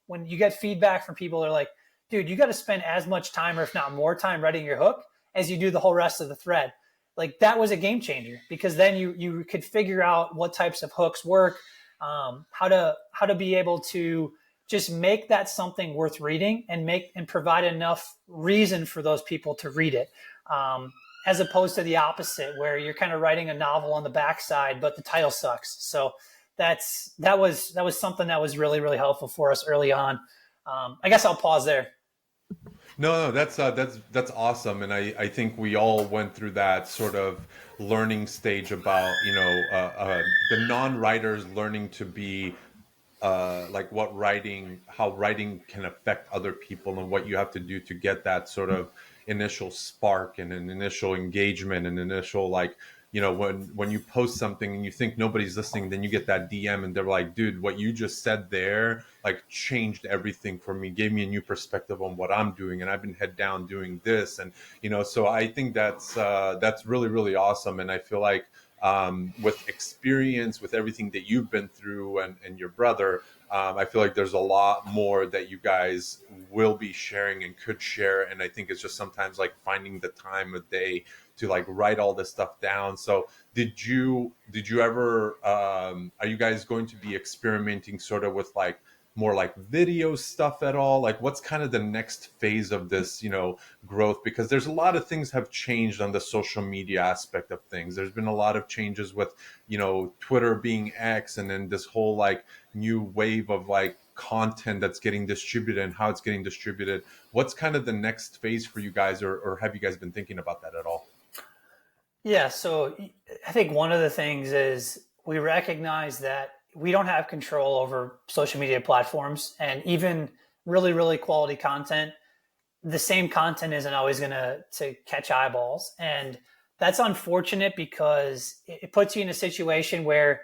when you get feedback from people, they're like, dude, you got to spend as much time or if not more time writing your hook as you do the whole rest of the thread. Like that was a game changer because then you could figure out what types of hooks work, how to be able to just make that something worth reading and provide enough reason for those people to read it. As opposed to the opposite where you're kind of writing a novel on the backside, but the title sucks. So that was something that was really, really helpful for us early on. I guess I'll pause there. No, that's awesome, and I think we all went through that sort of learning stage about the non-writers learning to be like how writing can affect other people and what you have to do to get that sort of initial spark and an initial engagement and initial when you post something and you think nobody's listening, then you get that DM and they're like, dude, what you just said there like changed everything for me, gave me a new perspective on what I'm doing, and I've been head down doing this. And so I think that's really, really awesome. And I feel like with experience, with everything that you've been through and your brother, I feel like there's a lot more that you guys will be sharing and could share. And I think it's just sometimes like finding the time of day to like write all this stuff down. So did you ever, are you guys going to be experimenting sort of with like more like video stuff at all? Like what's kind of the next phase of this, growth? Because there's a lot of things have changed on the social media aspect of things. There's been a lot of changes with, Twitter being X, and then this whole like new wave of like content that's getting distributed and how it's getting distributed. What's kind of the next phase for you guys, or have you guys been thinking about that at all? Yeah. So I think one of the things is we recognize that we don't have control over social media platforms, and even really, really quality content. The same content isn't always going to catch eyeballs. And that's unfortunate because it puts you in a situation where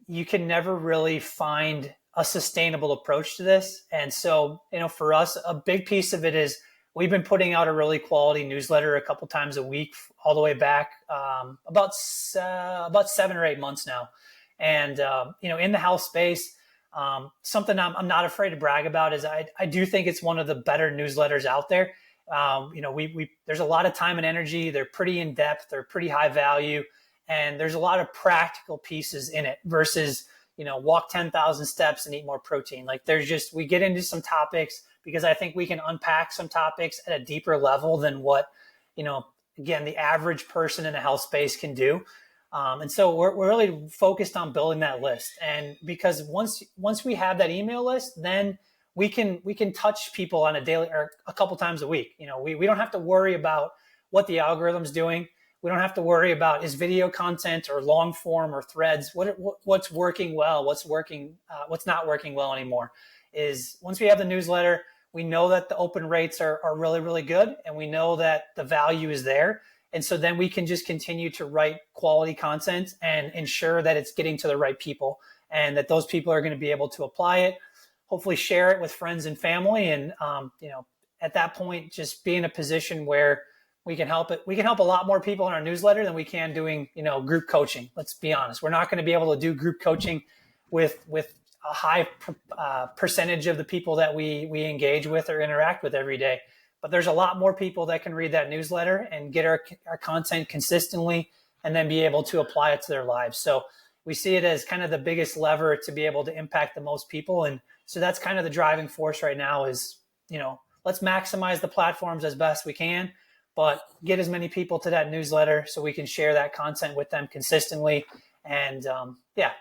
you can never really find a sustainable approach to this. And so, for us, a big piece of it is we've been putting out a really quality newsletter a couple times a week, all the way back about 7 or 8 months now. And, in the health space, something I'm not afraid to brag about is I do think it's one of the better newsletters out there. There's a lot of time and energy. They're pretty in depth. They're pretty high value. And there's a lot of practical pieces in it versus, walk 10,000 steps and eat more protein. Like we get into some topics because I think we can unpack some topics at a deeper level than what, again, the average person in a health space can do. And so we're really focused on building that list. And because once we have that email list, then we can touch people on a daily or a couple times a week. We don't have to worry about what the algorithm's doing. We don't have to worry about is video content or long form or threads. What's working well, what's not working well anymore. Is once we have the newsletter, we know that the open rates are really, really good. And we know that the value is there. And so then we can just continue to write quality content and ensure that it's getting to the right people and that those people are going to be able to apply it, hopefully share it with friends and family. And, at that point, just be in a position where we can help it. We can help a lot more people in our newsletter than we can doing, group coaching. Let's be honest. We're not going to be able to do group coaching with a high percentage of the people that we engage with or interact with every day. But there's a lot more people that can read that newsletter and get our content consistently and then be able to apply it to their lives. So we see it as kind of the biggest lever to be able to impact the most people. And so that's kind of the driving force right now is, let's maximize the platforms as best we can, but get as many people to that newsletter so we can share that content with them consistently and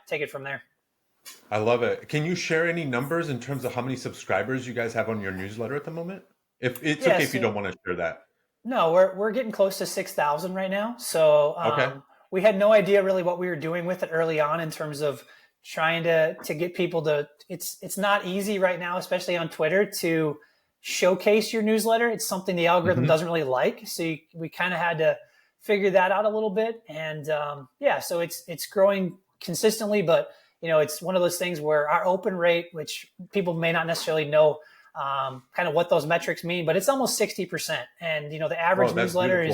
take it from there. I love it. Can you share any numbers in terms of how many subscribers you guys have on your newsletter at the moment? If it's okay if you don't want to share that. No, we're getting close to 6,000 right now. So okay. We had no idea really what we were doing with it early on in terms of trying to get people to. It's not easy right now, especially on Twitter, to showcase your newsletter. It's something the algorithm doesn't really like. So we kind of had to figure that out a little bit. And so it's growing consistently, but it's one of those things where our open rate, which people may not necessarily know kind of what those metrics mean, but it's almost 60%. And, the average newsletter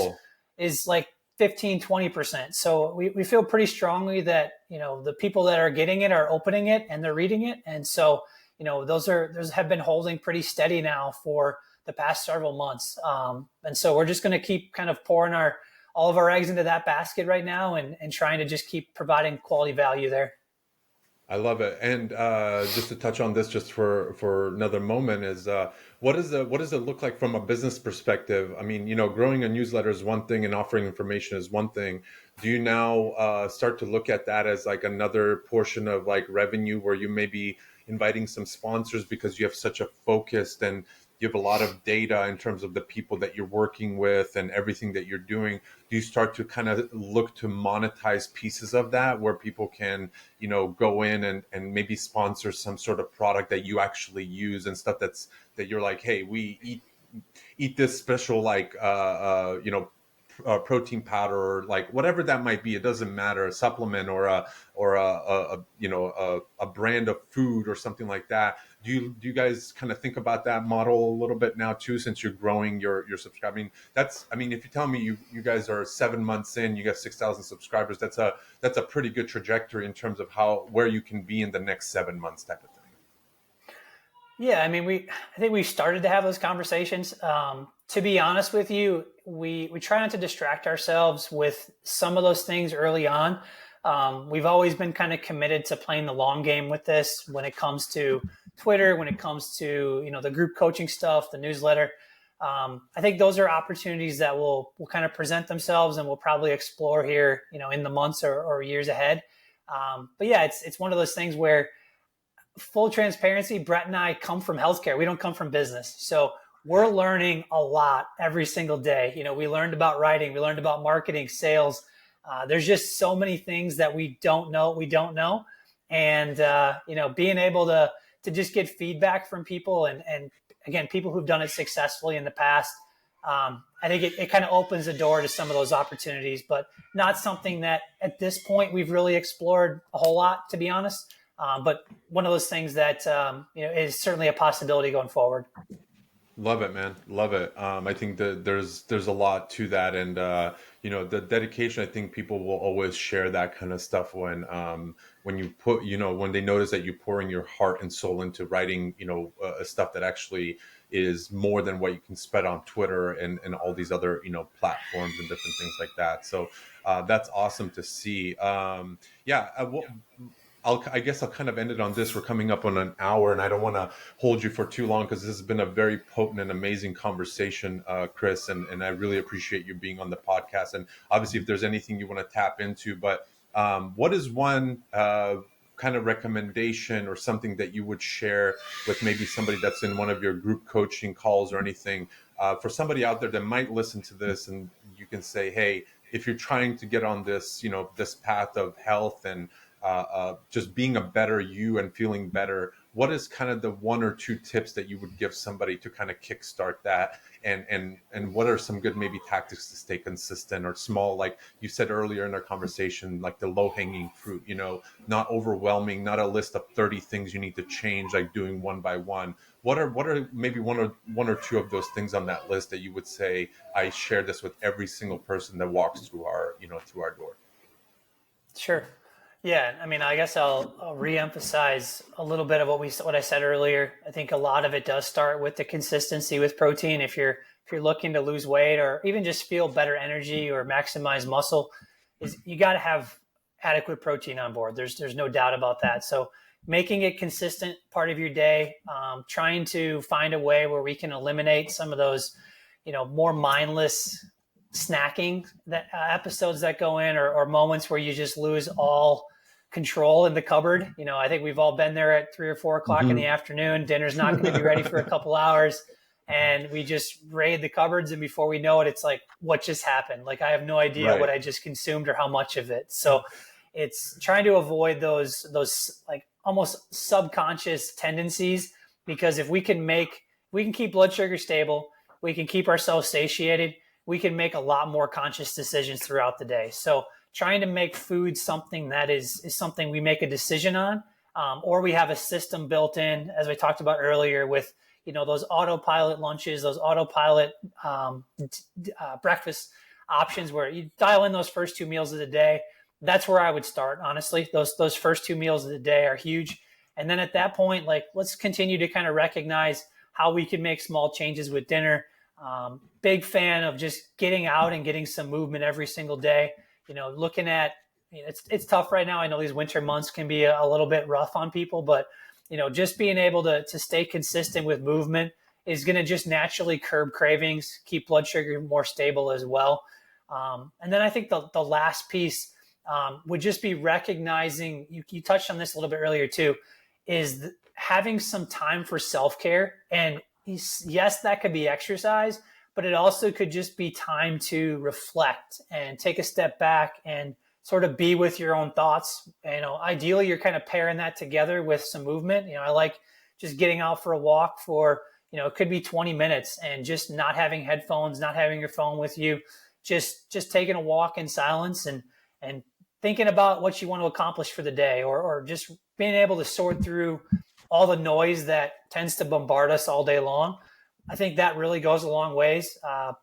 is like 15-20%. So we feel pretty strongly that, the people that are getting it are opening it and they're reading it. And so, those have been holding pretty steady now for the past several months. And so we're just going to keep kind of pouring all of our eggs into that basket right now and trying to just keep providing quality value there. I love it. And just to touch on this just for another moment is what does it look like from a business perspective? I mean, growing a newsletter is one thing and offering information is one thing. Do you now start to look at that as like another portion of like revenue where you may be inviting some sponsors because you have such a focused and you have a lot of data in terms of the people that you're working with and everything that you're doing? Do you start to kind of look to monetize pieces of that where people can, go in and maybe sponsor some sort of product that you actually use and stuff that you're like, hey, we eat this special, like, protein powder or like whatever that might be. It doesn't matter, a supplement or a brand of food or something like that. Do you guys kind of think about that model a little bit now too, since you're growing your subscriber? If you tell me you guys are 7 months in, you got 6,000 subscribers, that's a pretty good trajectory in terms of where you can be in the next 7 months type of thing. Yeah, I think we started to have those conversations. To be honest with you, we try not to distract ourselves with some of those things early on. We've always been kind of committed to playing the long game with this when it comes to Twitter, when it comes to, the group coaching stuff, the newsletter. I think those are opportunities that will kind of present themselves and we'll probably explore here, in the months or years ahead. But yeah, it's one of those things where, full transparency, Brett and I come from healthcare. We don't come from business. So we're learning a lot every single day. We learned about writing, we learned about marketing, sales. There's just so many things that we don't know. And, being able to just get feedback from people and again, people who've done it successfully in the past, I think it kind of opens the door to some of those opportunities, but not something that at this point we've really explored a whole lot, to be honest. But one of those things that, is certainly a possibility going forward. Love it, man. Love it. I think that there's a lot to that, and the dedication. I think people will always share that kind of stuff when you put, when they notice that you're pouring your heart and soul into writing, stuff that actually is more than what you can spread on Twitter and all these other platforms and different things like that. So that's awesome to see. Yeah. I guess I'll kind of end it on this. We're coming up on an hour, and I don't want to hold you for too long because this has been a very potent and amazing conversation, Chris. And I really appreciate you being on the podcast. And obviously, if there's anything you want to tap into, but what is one kind of recommendation or something that you would share with maybe somebody that's in one of your group coaching calls or anything for somebody out there that might listen to this, and you can say, hey, if you're trying to get on this, this path of health and just being a better you and feeling better, what is kind of the one or two tips that you would give somebody to kind of kickstart that? And what are some good maybe tactics to stay consistent or small, like you said earlier in our conversation, like the low hanging fruit, not overwhelming, not a list of 30 things you need to change, like doing one by one. What are maybe one or two of those things on that list that you would say, I share this with every single person that walks through our door? Sure. Yeah, I mean, I guess I'll reemphasize a little bit of what I said earlier. I think a lot of it does start with the consistency with protein. If you're looking to lose weight or even just feel better energy or maximize muscle, is you got to have adequate protein on board. There's no doubt about that. So making it consistent part of your day, trying to find a way where we can eliminate some of those, more mindless snacking episodes that go in, or moments where you just lose all control in the cupboard. I think we've all been there at 3 or 4 o'clock in the afternoon. Dinner's not going to be ready for a couple hours, and we just raid the cupboards, and before we know it, it's like, what just happened? Like, I have no idea Right. what I just consumed or how much of it. So it's trying to avoid those like almost subconscious tendencies, because if we can keep blood sugar stable, we can keep ourselves satiated, we can make a lot more conscious decisions throughout the day. So trying to make food something that is something we make a decision on, or we have a system built in, as we talked about earlier, with those autopilot lunches, those autopilot breakfast options, where you dial in those first 2 meals of the day. That's where I would start, honestly. Those first 2 meals of the day are huge, and then at that point, like, let's continue to kind of recognize how we can make small changes with dinner. Big fan of just getting out and getting some movement every single day. Looking at, it's tough right now. I know these winter months can be a little bit rough on people, but just being able to stay consistent with movement is going to just naturally curb cravings, keep blood sugar more stable as well. And then I think the last piece would just be recognizing, you touched on this a little bit earlier too, is having some time for self-care. And yes, that could be exercise, but it also could just be time to reflect and take a step back and sort of be with your own thoughts. Ideally, you're kind of pairing that together with some movement. I like just getting out for a walk for, it could be 20 minutes, and just not having headphones, not having your phone with you, just taking a walk in silence and thinking about what you want to accomplish for the day, or just being able to sort through all the noise that tends to bombard us all day long. I think that really goes a long ways.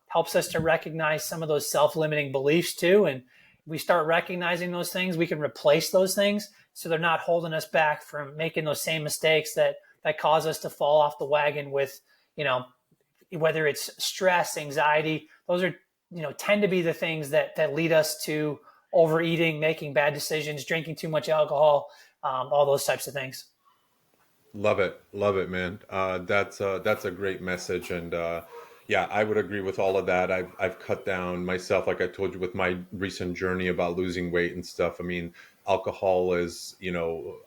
Helps us to recognize some of those self-limiting beliefs too. And we start recognizing those things, we can replace those things so they're not holding us back from making those same mistakes that cause us to fall off the wagon with, whether it's stress, anxiety. Those are, tend to be the things that lead us to overeating, making bad decisions, drinking too much alcohol, all those types of things. Love it, man. That's a great message, and yeah, I would agree with all of that. I've cut down myself, like I told you, with my recent journey about losing weight and stuff. I mean, alcohol is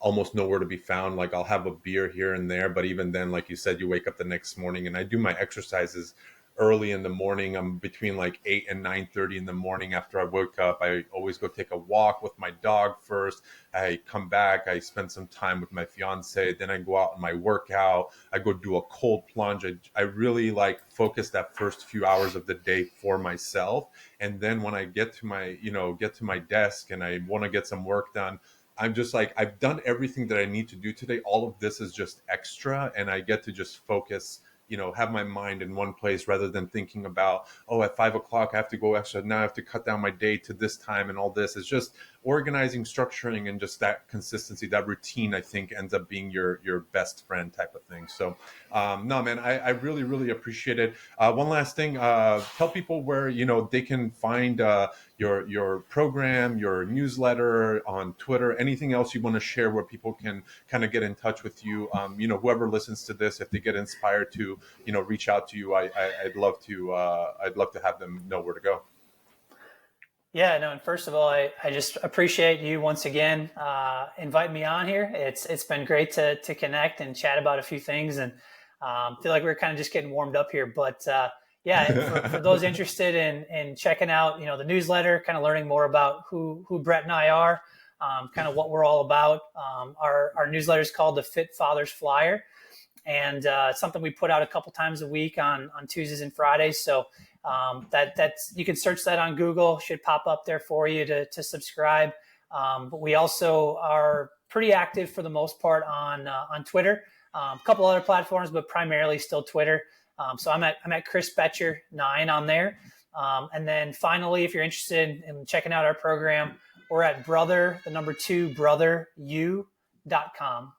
almost nowhere to be found. Like, I'll have a beer here and there, but even then, like you said, you wake up the next morning, and I do my exercises early in the morning. I'm between like 8 and 9:30 in the morning. After I wake up, I always go take a walk with my dog first. I come back, I spend some time with my fiance, then I go out on my workout. I go do a cold plunge. I really like focus that first few hours of the day for myself. And then when I get to my desk and I want to get some work done, I'm just like, I've done everything that I need to do today. All of this is just extra, and I get to just focus, have my mind in one place rather than thinking about, oh, at 5 o'clock I have to go extra. Now I have to cut down my day to this time and all this. It's just organizing, structuring, and just that consistency, that routine, I think ends up being your best friend type of thing. So no, man, I really, really appreciate it. One last thing, tell people where, they can find your program, your newsletter on Twitter, anything else you want to share where people can kind of get in touch with you. Whoever listens to this, if they get inspired to, reach out to you, I'd love to have them know where to go. Yeah, no, and first of all, I just appreciate you once again inviting me on here. It's been great to connect and chat about a few things, and feel like we're kind of just getting warmed up here. But yeah, for those interested in checking out, the newsletter, kind of learning more about who Brett and I are, kind of what we're all about. Our newsletter is called the Fit Fathers Flyer, and it's something we put out a couple times a week on Tuesdays and Fridays. So that's you can search that on Google, should pop up there for you to subscribe. But we also are pretty active for the most part on Twitter, a couple other platforms, but primarily still Twitter. So I'm at Chris Boettcher 9 on there. And then finally, if you're interested in checking out our program, we're at brotheru.com.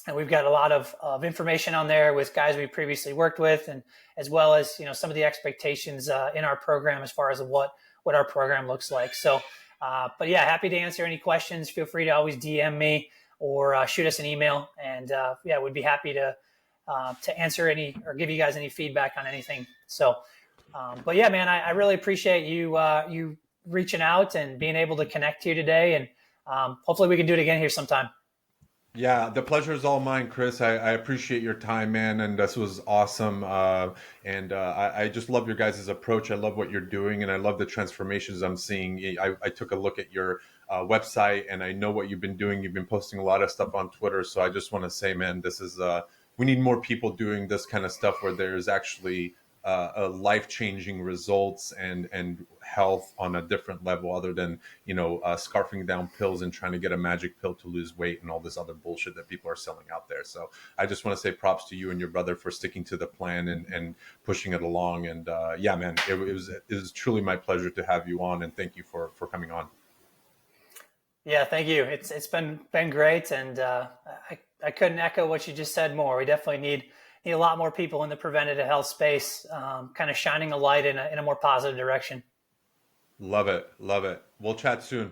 And we've got a lot of information on there with guys we previously worked with, and as well as some of the expectations in our program as far as what our program looks like. So, but yeah, happy to answer any questions. Feel free to always DM me or shoot us an email, and yeah, we'd be happy to answer any or give you guys any feedback on anything. So, but yeah, man, I really appreciate you reaching out and being able to connect here today, and hopefully we can do it again here sometime. Yeah, the pleasure is all mine, Chris. I appreciate your time, man, and this was awesome. And I just love your guys' approach. I love what you're doing, and I love the transformations I'm seeing. I took a look at your website, and I know what you've been doing. You've been posting a lot of stuff on Twitter, so I just want to say, man, this is we need more people doing this kind of stuff where there's actually a life-changing results and health on a different level, other than scarfing down pills and trying to get a magic pill to lose weight and all this other bullshit that people are selling out there. So I just want to say props to you and your brother for sticking to the plan and pushing it along. And yeah, man, it was truly my pleasure to have you on, and thank you for coming on. Yeah, thank you. It's been great, and I couldn't echo what you just said more. We definitely need a lot more people in the preventative health space, kind of shining a light in a more positive direction. Love it. Love it. We'll chat soon.